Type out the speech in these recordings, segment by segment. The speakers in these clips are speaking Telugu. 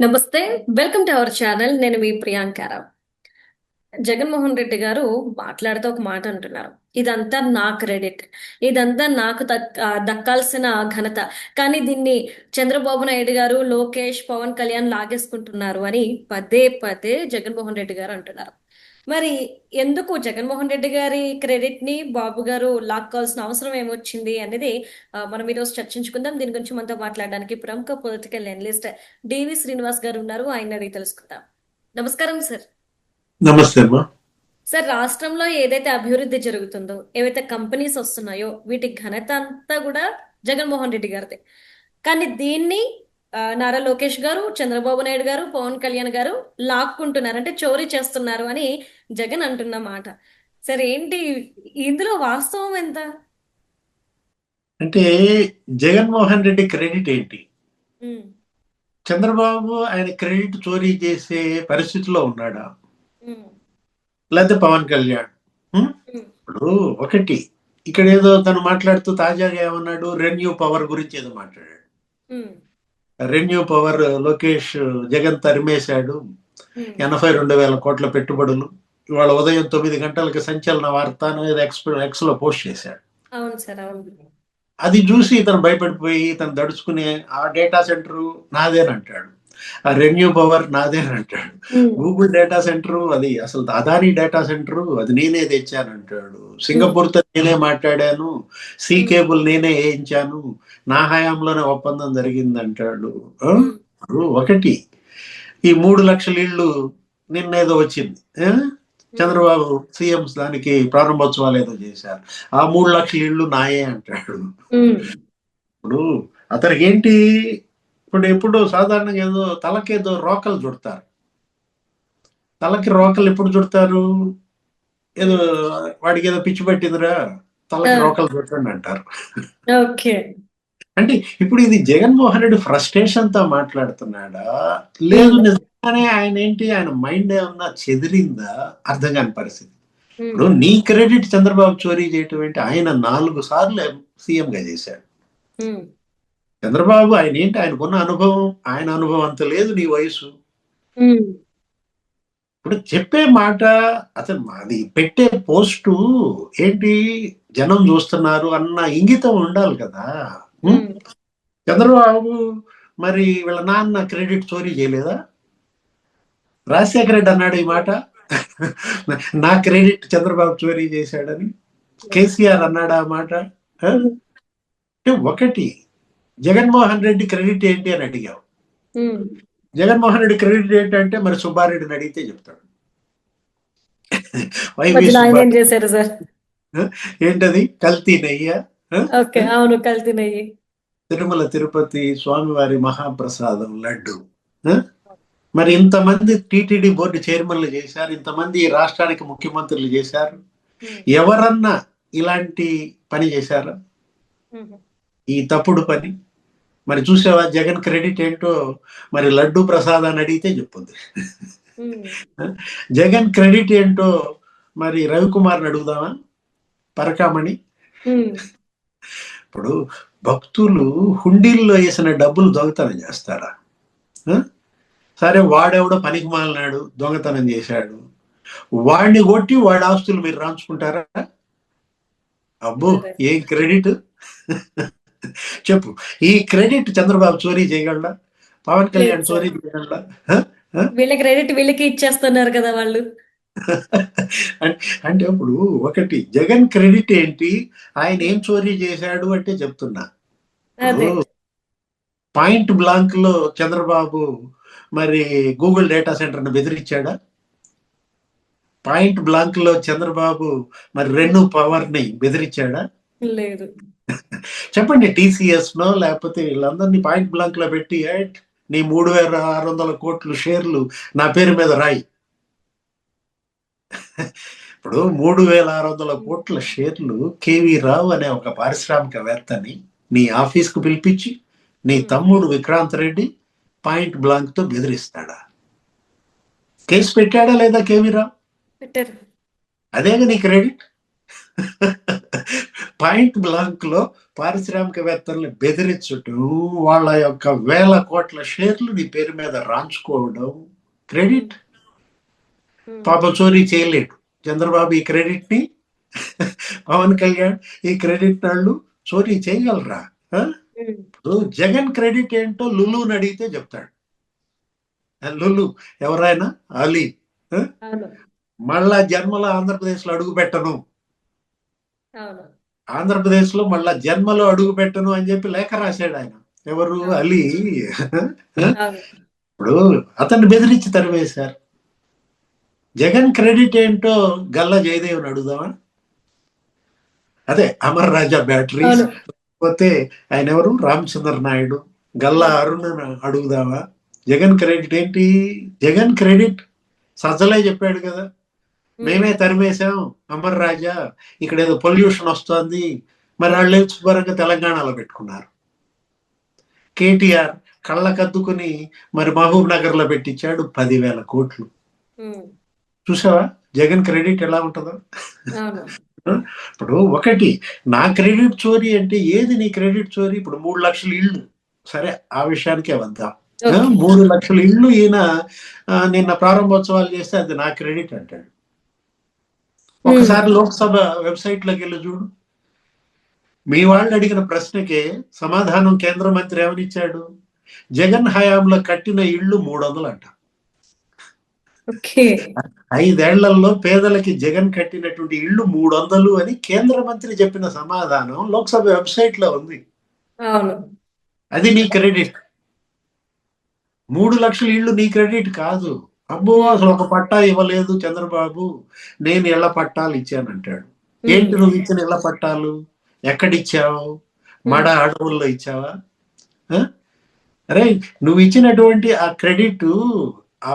నమస్తే. Welcome to our channel. నేను మీ ప్రియాంకారావు. జగన్మోహన్ రెడ్డి గారు మాట్లాడుతూ ఒక మాట అంటున్నారు. ఇదంతా నా క్రెడిట్. ఇదంతా నాకు దక్కాల్సిన ఘనత. కానీ దీన్ని చంద్రబాబు నాయుడు గారు, లోకేష్, పవన్ కళ్యాణ్ లాగేసుకుంటున్నారు అని పదే పదే జగన్మోహన్ రెడ్డి గారు అంటున్నారు. మరి ఎందుకు జగన్మోహన్ రెడ్డి గారి క్రెడిట్ ని బాబు గారు లాక్కోవాల్సిన అవసరం ఏమొచ్చింది అనేది మనం ఈరోజు చర్చించుకుందాం. దీని గురించి మనతో మాట్లాడడానికి ప్రముఖ పొలిటికల్ అనలిస్ట్ డివి శ్రీనివాస్ గారు ఉన్నారు. ఆయన అడిగి తెలుసుకుందాం. నమస్కారం సార్. నమస్తే అమ్మా. సార్, రాష్ట్రంలో ఏదైతే అభివృద్ధి జరుగుతుందో, ఏవైతే కంపెనీస్ వస్తున్నాయో, వీటి ఘనత అంతా కూడా జగన్మోహన్ రెడ్డి గారిదే. కానీ దీన్ని నారా లోకేష్ గారు, చంద్రబాబు నాయుడు గారు, పవన్ కళ్యాణ్ గారు లాక్కుంటున్నారు, అంటే చోరీ చేస్తున్నారు అని జగన్ అంటున్న మాట. సార్, ఏంటి ఇందులో వాస్తవం ఎంత? అంటే జగన్మోహన్ రెడ్డి క్రెడిట్ ఏంటి? ఉమ్, చంద్రబాబు ఆయన క్రెడిట్ చోరీ చేసే పరిస్థితిలో ఉన్నాడా? ఉమ్, లేకపోతే పవన్ కళ్యాణ్? ఉం? ఉమ్, ఇప్పుడు ఒకటి, ఇక్కడ ఏదో తను మాట్లాడుతూ తాజాగా ఏమన్నాడు, రెన్యూ పవర్ గురించి ఏదో మాట్లాడాడు. ఉమ్, రెన్యూ పవర్ లోకేష్ జగన్ తరిమేశాడు, ఉమ్. 82,000 కోట్ల పెట్టుబడులు. ఇవాళ ఉదయం 9 గంటలకి సంచలన వార్త అనేది ఎక్స్ లో పోస్ట్ చేశాడు. అవును సార్, అవును. అది చూసి ఇతను భయపడిపోయి ఇతను దడుచుకునే ఆ డేటా సెంటర్ నాదేనంటాడు, ఆ రెన్యూ పవర్ నాదేనంటాడు, ఉమ్, గూగుల్ డేటా సెంటర్ అది అసలు అదానీ డేటా సెంటర్ అది నేనే తెచ్చానంటాడు, ఉమ్, సింగపూర్తో నేనే మాట్లాడాను, సీ ఉమ్, కేబుల్ నేనే వేయించాను, నా హయాంలోనే ఒప్పందం జరిగిందంటాడు. ఆ? ఉమ్, ఇప్పుడు ఒకటి, ఈ 3 లక్షల ఇళ్ళు నిన్నేదో వచ్చింది, ఉమ్, చంద్రబాబు సీఎం దానికి ప్రారంభోత్సవాలు ఏదో చేశారు, ఆ 3 లక్షల ఇళ్ళు నాయే అంటాడు. ఉమ్, ఇప్పుడు అతనికి ఏంటి, ఇప్పుడు ఎప్పుడు సాధారణంగా ఏదో తలకేదో రోకలు చుడతారు. తలకి రోకలు ఎప్పుడు చుడతారు? ఏదో ఉమ్. వాడికి ఏదో పిచ్చి పట్టిందిరా, ఆ, తలకి రోకలు చుట్టండి అంటారు. ఓకే. అంటే ఇప్పుడు ఇది జగన్మోహన్ రెడ్డి ఫ్రస్ట్రేషన్ తో మాట్లాడుతున్నాడా, లేదు ఉమ్, నిజంగానే ఆయన ఏంటి, ఆయన మైండ్ ఏమన్నా చెదిరిందా? అర్థం కాని పరిస్థితి. ఉమ్, ఇప్పుడు నీ క్రెడిట్ చంద్రబాబు చోరీ చేయటం ఏంటి? ఆయన 4 సార్లు సీఎం గా చేశాడు. ఉమ్, చంద్రబాబు ఆయన ఏంటి, ఆయనకున్న అనుభవం, ఆయన అనుభవం అంత లేదు నీ వయసు. ఉమ్. ఇప్పుడు చెప్పే మాట, అతను అది పెట్టే పోస్టు ఏంటి, జనం చూస్తున్నారు అన్న ఇంగితం ఉండాలి కదా. ఉం? హ్మ్. చంద్రబాబు మరి వీళ్ళ నాన్న క్రెడిట్ చోరీ చేయలేదా? రాజశేఖర రెడ్డి అన్నాడు ఈ మాట, నా క్రెడిట్ చంద్రబాబు చోరీ చేశాడని. కేసీఆర్ అన్నాడు ఆ మాట. ఆ? హ్మ్. అంటే ఒకటి, జగన్మోహన్ రెడ్డి క్రెడిట్ ఏంటి అని అడిగావు. హ్మ్. జగన్మోహన్ రెడ్డి క్రెడిట్ ఏంటంటే మరి సుబ్బారెడ్డిని అడిగితే చెప్తాడు. వైవి మధ్యలో ఆయనేం సుబ్బారెడ్డి. చేశారు సార్? ఏంటది, కల్తీ నెయ్య. ఓకే. అవును. కల్తీ నెయ్యి. తిరుమల తిరుపతి స్వామివారి మహాప్రసాదం లడ్డు. ఆ? మరి ఇంతమంది టిటిడి బోర్డు చైర్మన్లు చేశారు, ఇంతమంది ఈ రాష్ట్రానికి ముఖ్యమంత్రులు చేశారు, హ్మ్. ఎవరన్నా ఇలాంటి పని చేశారా? హుహు. ఈ తప్పుడు పని. మరి చూసావా జగన్ క్రెడిట్ ఏంటో, మరి లడ్డు ప్రసాదాన్ని అడిగితే చెప్పుద్ది. హ్మ్. జగన్ క్రెడిట్ ఏంటో మరి రవికుమార్ని అడుగుదామా, పరకామణి. హ్మ్. ఇప్పుడు భక్తులు హుండీల్లో వేసిన డబ్బులు దొంగతనం చేస్తారా? ఆ? సరే, వాడెవడో పనికి మాలినాడు దొంగతనం చేశాడు, వాడిని కొట్టి వాడి ఆస్తులు మీరు రాంచుకుంటారా? అబ్బో, అదే. ఏం క్రెడిట్. చెప్పు, ఈ క్రెడిట్ చంద్రబాబు చోరీ చేయగలడా? పవన్ లేదు కళ్యాణ్ సార్. చోరీ చేయగలడా? ఆ? ఆ? వీళ్ళ క్రెడిట్ వీళ్ళకి ఇచ్చేస్తున్నారు కదా వాళ్ళు. అంటే ఇప్పుడు ఒకటి, జగన్ క్రెడిట్ ఏంటి, ఆయన ఏం చోరీ చేశాడు అంటే చెప్తున్నా. ఇప్పుడు అదే. పాయింట్ బ్లాంక్ లో చంద్రబాబు మరి గూగుల్ డేటా సెంటర్ ని బెదిరించాడా? పాయింట్ బ్లాంక్ లో చంద్రబాబు మరి రెన్యూ పవర్ ని బెదిరించాడా? లేదు. చెప్పండి, టీసీఎస్ నో లేకపోతే వీళ్ళందరినీ పాయింట్ బ్లాంక్ లో పెట్టి, "ఏట్, నీ 3,600 కోట్లు షేర్లు నా పేరు మీద రాయి." ఇప్పుడు 3,600 కోట్ల షేర్లు కేవీ రావు అనే ఒక పారిశ్రామికవేత్తని నీ ఆఫీస్ కు పిలిపించి, నీ హ్మ్. తమ్ముడు విక్రాంత్ రెడ్డి పాయింట్ బ్లాంక్ తో బెదిరిస్తాడా? కేసు పెట్టాడా లేదా కేవీ రావు? పెట్టారు. అదేగా నీ క్రెడిట్. పాయింట్ బ్లాంక్ లో పారిశ్రామికవేత్తల్ని బెదిరించటం, వాళ్ళ యొక్క వేల కోట్ల షేర్లు నీ పేరు మీద రాంచుకోవడం క్రెడిట్. పాపం చోరీ చేయలేడు చంద్రబాబు ఈ క్రెడిట్ ని. పవన్ కళ్యాణ్ ఈ క్రెడిట్ వాళ్ళు చోరీ చేయగలరా? ఇప్పుడు జగన్ క్రెడిట్ ఏంటో లులుని అడిగితే చెప్తాడు. లులు ఎవరైనా అలీ మళ్ళా జన్మలో ఆంధ్రప్రదేశ్ లో అడుగు పెట్టను, ఆంధ్రప్రదేశ్ లో మళ్ళా జన్మలో అడుగు పెట్టను అని చెప్పి లేఖ రాశాడు ఆయన. ఎవరు? అలీ. ఇప్పుడు అతన్ని బెదిరించి తరివేశారు. జగన్ క్రెడిట్ ఏంటో గల్లా జయదేవ్ని అడుగుదామా? అదే అమర్ రాజా బ్యాటరీస్, లేకపోతే ఆయన ఎవరు రామచంద్ర నాయుడు, గల్లా అరుణ్ అడుగుదామా? జగన్ క్రెడిట్ ఏంటి? జగన్ క్రెడిట్ సజ్జలే చెప్పాడు కదా, మేమే తరిమేశాం అమర్ రాజా, ఇక్కడ ఏదో పొల్యూషన్ వస్తుంది. మరి వాళ్ళు శుభ్రంగా తెలంగాణలో పెట్టుకున్నారు. కేటీఆర్ కళ్ళకద్దుకుని మరి మహబూబ్ నగర్ లో పెట్టించాడు 10,000 కోట్లు. చూసావా జగన్ క్రెడిట్ ఎలా ఉంటుందో? ఇప్పుడు ఒకటి నా క్రెడిట్ చోరీ అంటే ఏది నీ క్రెడిట్ చోరీ? ఇప్పుడు 3 లక్షల ఇళ్ళు, సరే ఆ విషయానికే వద్దాం. 3 లక్షల ఇళ్ళు ఈయన నిన్న ప్రారంభోత్సవాలు చేస్తే అది నా క్రెడిట్ అంటాడు. ఒకసారి లోక్సభ వెబ్సైట్ లోకి వెళ్ళి చూడు. మీ వాళ్ళు అడిగిన ప్రశ్నకే సమాధానం కేంద్ర మంత్రి ఏమనిచ్చాడు? జగన్ హయాంలో కట్టిన ఇళ్ళు 300 అంట. 5 ఏళ్లలో పేదలకి జగన్ కట్టినటువంటి ఇళ్ళు 300 అని కేంద్ర మంత్రి చెప్పిన సమాధానం లోక్సభ వెబ్సైట్ లో ఉంది. అది నీ క్రెడిట్. 3 లక్షల ఇళ్ళు నీ క్రెడిట్ కాదు. అబ్బో అసలు ఒక పట్టా ఇవ్వలేదు చంద్రబాబు, నేను ఇళ్ల పట్టాలు ఇచ్చానంటాడు. ఏంటి నువ్వు ఇచ్చిన ఇళ్ల పట్టాలు? ఎక్కడిచ్చావు? మడ అడవుల్లో ఇచ్చావా? అరే నువ్వు ఇచ్చినటువంటి ఆ క్రెడిట్, ఆ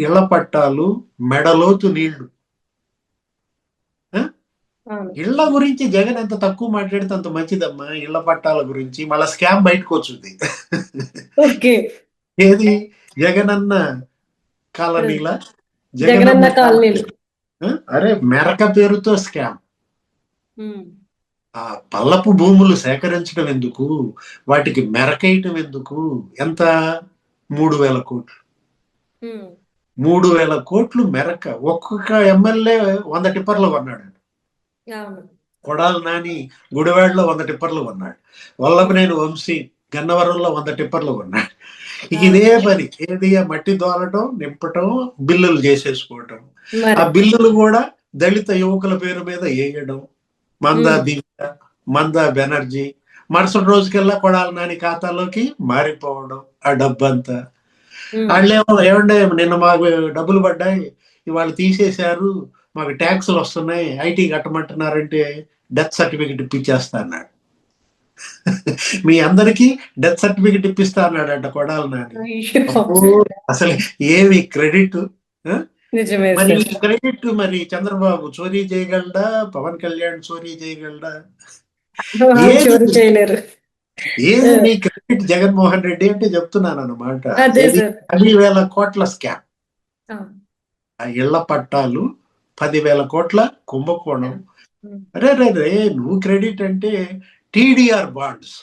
ఇళ్ల పట్టాలు మెడలోతు నీళ్లు. ఇళ్ల గురించి జగన్ ఎంత తక్కువ మాట్లాడితే అంత మంచిదమ్మా. ఇళ్ల పట్టాల గురించి మళ్ళా స్కామ్ బయటకు వచ్చింది. ఏది? జగనన్న కాలనీలా? జగనన్న కాలనీలు. అరే మెరక పేరుతో స్కామ్. ఆ పల్లపు భూములు సేకరించడం ఎందుకు, వాటికి మెరకేయటం ఎందుకు? ఎంత? 3,000 కోట్లు. 3,000 కోట్లు మెరక. ఒక్కొక్క ఎమ్మెల్యే 100 టిప్పర్లు కొన్నాడు. కొడాలి నాని గుడివాడలో 100 టిప్పర్లు కొన్నాడు. వల్లభనేని వంశీ గన్నవరంలో 100 టిప్పర్లు కొన్నాడు. ఇదే పని. ఏది? మట్టి దోలటం, నింపటం, బిల్లులు చేసేసుకోవటం. ఆ బిల్లులు కూడా దళిత యువకుల పేరు మీద వేయడం. మందా దివ్య, మందా బెనర్జీ, మరుసటి రోజుకెల్లా కొడాలి నాని ఖాతాలోకి మారిపోవడం ఆ డబ్బంతా. వాళ్ళేమో ఏమండే నిన్న మాకు డబ్బులు పడ్డాయి, ఇవాళ తీసేశారు, మాకు ట్యాక్సులు వస్తున్నాయి, ఐటీ కట్టమంటున్నారంటే డెత్ సర్టిఫికెట్ ఇప్పించేస్తా అన్నాడు. మీ అందరికి డెత్ సర్టిఫికెట్ ఇప్పిస్తా అన్నాడంట కొడాలి నాని. అసలు ఏమి క్రెడిట్? మరి క్రెడిట్ మరి చంద్రబాబు చోరీ చేయగలడా? పవన్ కళ్యాణ్ చోరీ చేయగలడా? ఏది నీ క్రెడిట్ జగన్మోహన్ రెడ్డి అంటే చెప్తున్నాను అన్నమాట. 10,000 కోట్ల స్కామ్, ఆ ఇళ్ల పట్టాలు 10,000 కోట్ల కుంభకోణం. అరే రే రే నువ్వు క్రెడిట్ అంటే టీడీఆర్ బాండ్స్.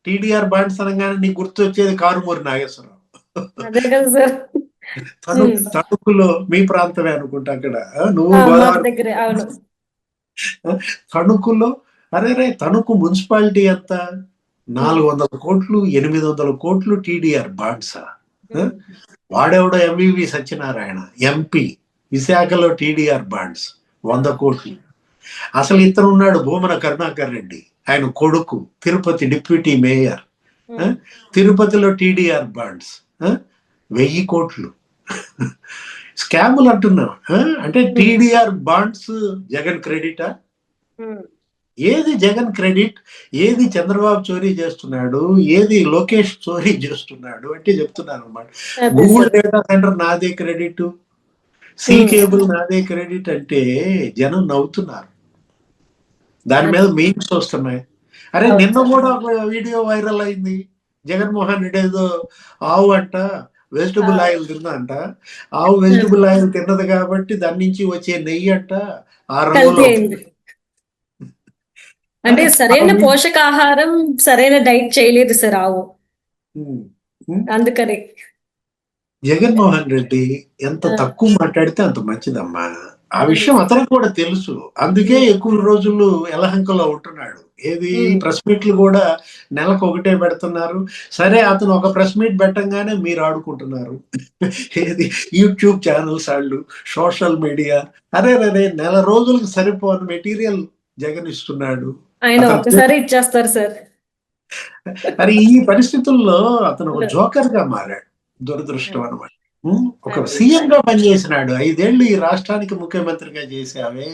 టీడీఆర్ బాండ్స్ అనగానే నీకు గుర్తొచ్చేది కారుమూరి నాగేశ్వరరావు. తణుకులో మీ ప్రాంతమే అనుకుంటా అక్కడ. నువ్వు గోదావరి తణుకులో. అరే రే తణుకు మున్సిపాలిటీ ఎంత? 400 కోట్లు 800 కోట్లు టీడీఆర్ బాండ్సా? వాడెవడో ఎంవివి సత్యనారాయణ ఎంపీ విశాఖలో టీడీఆర్ బాండ్స్ 100 కోట్లు. అసలు ఇతను ఉన్నాడు భూమన కరుణాకర్ రెడ్డి, ఆయన కొడుకు తిరుపతి డిప్యూటీ మేయర్. తిరుపతిలో టీడీఆర్ బాండ్స్ 1000 కోట్లు. స్కాములు అంటున్నావు. అంటే టీడీఆర్ బాండ్స్ జగన్ క్రెడిటా? ఏది జగన్ క్రెడిట్? ఏది చంద్రబాబు చోరీ చేస్తున్నాడు? ఏది లోకేష్ చోరీ చేస్తున్నాడు అంటే చెప్తున్నాను అనమాట. గూగుల్ డేటా సెంటర్ నాదే క్రెడిట్, సీ కేబుల్ నాదే క్రెడిట్ అంటే జనం నవ్వుతున్నారు. దాని మీద మీమ్స్ వస్తున్నాయి. అరే నిన్న కూడా ఒక వీడియో వైరల్ అయింది. జగన్మోహన్ రెడ్డి ఏదో ఆవు అంట వెజిటబుల్ ఆయిల్ తిందా అంట. ఆవు వెజిటబుల్ ఆయిల్ తిన్నది కాబట్టి దాని నుంచి వచ్చే నెయ్యి అంట ఆ కల్తీ రంగులో అయింది. అంటే అరే సరైన పోషకాహారం, సరైన డైట్ చేయలేదు సార్ ఆవు. ఉమ్, ఉమ్. అందుకని జగన్మోహన్ రెడ్డి ఎంత ఆ, తక్కువ మాట్లాడితే అంత మంచిదమ్మా. ఆ విషయం అతనికి కూడా తెలుసు. అందుకే ఉమ్, ఎక్కువ రోజులు యలహంకలో ఉంటున్నాడు. ఏది ఉమ్, ప్రెస్ మీట్లు కూడా నెలకు ఒకటే పెడుతున్నారు. సరే అతను ఒక ప్రెస్ మీట్ పెట్టంగానే మీరు ఆడుకుంటున్నారు. ఏది యూట్యూబ్ ఛానల్స్ వాళ్ళు, సోషల్ మీడియా. అరే రే నెల రోజులకు సరిపోని మెటీరియల్ జగన్ ఇస్తున్నాడు. ఆయన అతను ఒక్కసారి ఇచ్చేస్తారు సార్. మరి ఈ పరిస్థితుల్లో అతను ఒక జోకర్ గా మారాడు. దురదృష్టం అనమాట. ఒక సీఎం గా పనిచేసినాడు. 5 ఏళ్ళు ఈ రాష్ట్రానికి ముఖ్యమంత్రిగా చేశావే.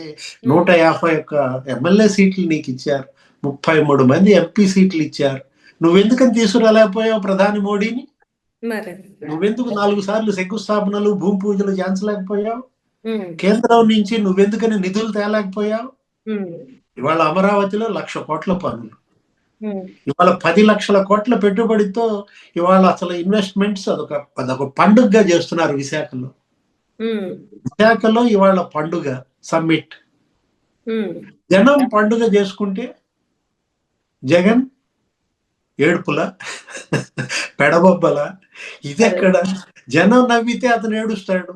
151 ఎమ్మెల్యే సీట్లు నీకు ఇచ్చారు. 33 మంది ఎంపీ సీట్లు ఇచ్చారు. నువ్వెందుకని తీసుకురాలేకపోయావు ప్రధాని మోడీని? మరి నువ్వెందుకు 4 సార్లు శంకుస్థాపనలు, భూమి పూజలు చేయించలేకపోయావు? ఉమ్, కేంద్రం నుంచి నువ్వెందుకని నిధులు తేలేకపోయావు? ఉమ్, ఇవాళ అమరావతిలో 1,00,000 కోట్ల పనులు, ఉమ్, ఇవాళ 10 లక్షల కోట్ల పెట్టుబడితో ఇవాళ అసలు ఇన్వెస్ట్మెంట్స్ అదొక పండుగగా చేస్తున్నారు విశాఖలో. ఉమ్, విశాఖలో ఇవాళ పండుగ సమ్మిట్. ఉమ్. జనం పండుగ చేసుకుంటే జగన్ ఏడుపుల పెడబొబ్బల. ఇదెక్కడ? జనం నవ్వితే అతను ఏడుస్తాడు.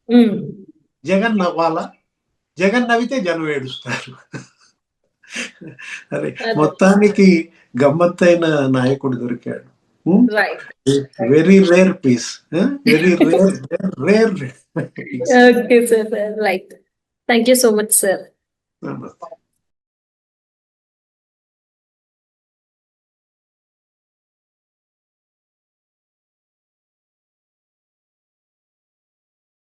ఉమ్. జగన్ నవ్వాలా? జగన్ నవ్వితే జనం ఏడుస్తారు. అరే అదే మొత్తానికి గమ్మత్తైన నాయకుడు దొరికాడు. Right. Very rare piece. Very rare rare piece. Okay sir, right. Thank you so much sir. నమస్తే.